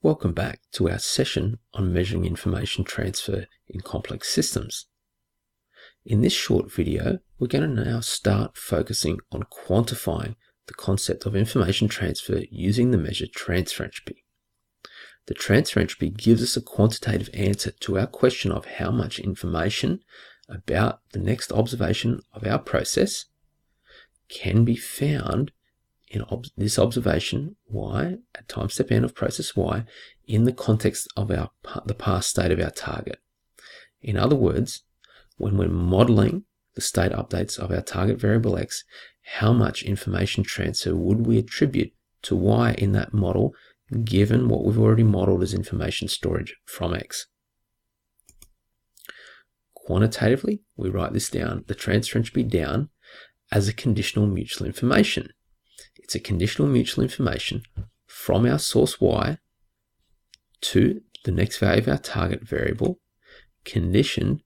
Welcome back to our session on measuring information transfer in complex systems. In this short video, we're going to now start focusing on quantifying the concept of information transfer using the measure transfer entropy. The transfer entropy gives us a quantitative answer to our question of how much information about the next observation of our process can be found in this observation y at time step n of process y in the context of the past state of our target. In other words, when we're modeling the state updates of our target variable x, how much information transfer would we attribute to y in that model given what we've already modeled as information storage from x. Quantitatively, we write this down, the transfer entropy down, as a conditional mutual information. It's a conditional mutual information from our source y to the next value of our target variable, conditioned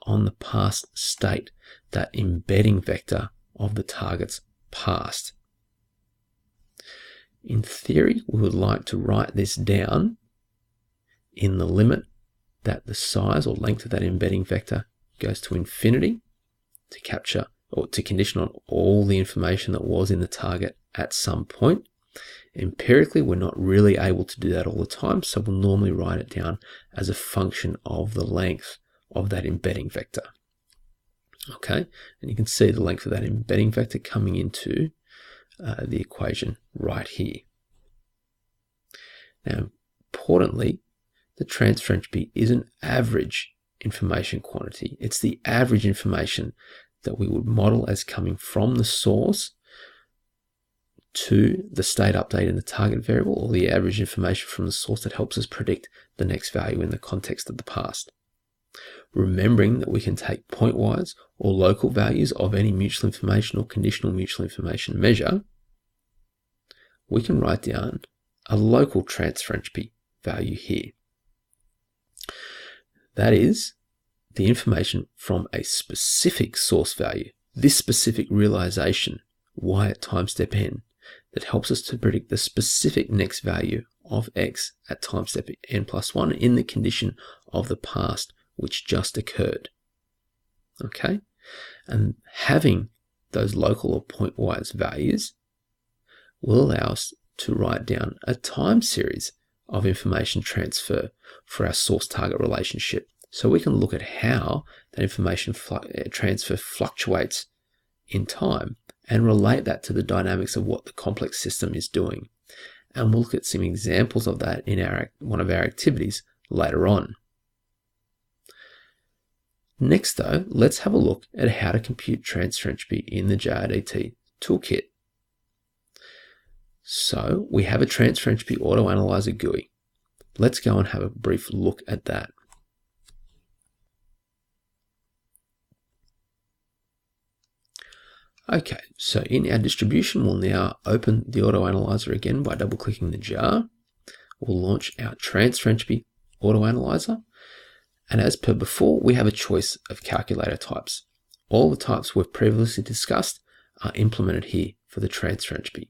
on the past state, that embedding vector of the target's past. In theory, we would like to write this down in the limit that the size or length of that embedding vector goes to infinity to capture or to condition on all the information that was in the target at some point. Empirically, we're not really able to do that all the time, so we'll normally write it down as a function of the length of that embedding vector. Okay, and you can see the length of that embedding vector coming into the equation right here. Now, importantly, the transfer entropy is an average information quantity. It's the average information that we would model as coming from the source to the state update in the target variable, or the average information from the source that helps us predict the next value in the context of the past. Remembering that we can take pointwise or local values of any mutual information or conditional mutual information measure, we can write down a local transfer entropy value here. That is the information from a specific source value, this specific realization, y at time step n, that helps us to predict the specific next value of x at time step n plus 1 in the condition of the past which just occurred. Okay? And having those local or pointwise values will allow us to write down a time series of information transfer for our source-target relationship. So we can look at how that information transfer fluctuates in time and relate that to the dynamics of what the complex system is doing. And we'll look at some examples of that in one of our activities later on. Next though, let's have a look at how to compute transfer entropy in the JIDT toolkit. So we have a transfer entropy autoanalyzer GUI. Let's go and have a brief look at that. Okay, so in our distribution, we'll now open the autoanalyzer again by double-clicking the jar. We'll launch our transfer entropy autoanalyzer. And as per before, we have a choice of calculator types. All the types we've previously discussed are implemented here for the transfer entropy.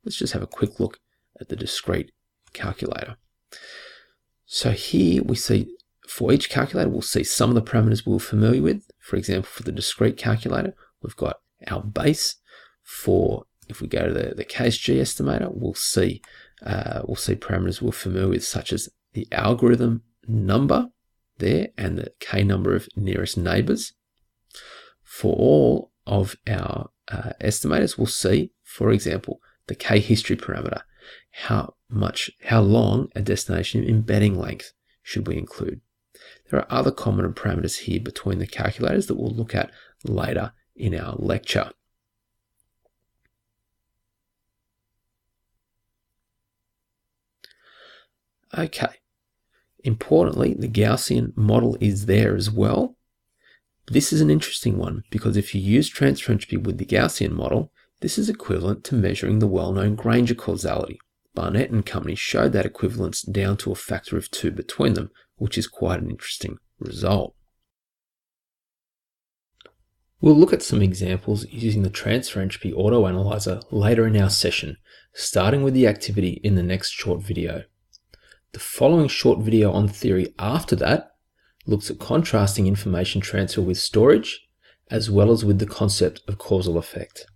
Let's just have a quick look at the discrete calculator. So here we see, for each calculator, we'll see some of the parameters we're familiar with. For example, for the discrete calculator, we've got our base. For, if we go to the KSG estimator, we'll see parameters we're familiar with, such as the algorithm number there and the k number of nearest neighbors. For all of our estimators, we'll see, for example, the k history parameter, how long a destination embedding length should we include. There are other common parameters here between the calculators that we'll look at later in our lecture. Okay. Importantly, the Gaussian model is there as well. This is an interesting one because if you use transfer entropy with the Gaussian model, this is equivalent to measuring the well-known Granger causality. Barnett and company showed that equivalence down to a factor of 2 between them, which is quite an interesting result. We'll look at some examples using the transfer entropy autoanalyzer later in our session, starting with the activity in the next short video. The following short video on theory after that looks at contrasting information transfer with storage, as well as with the concept of causal effect.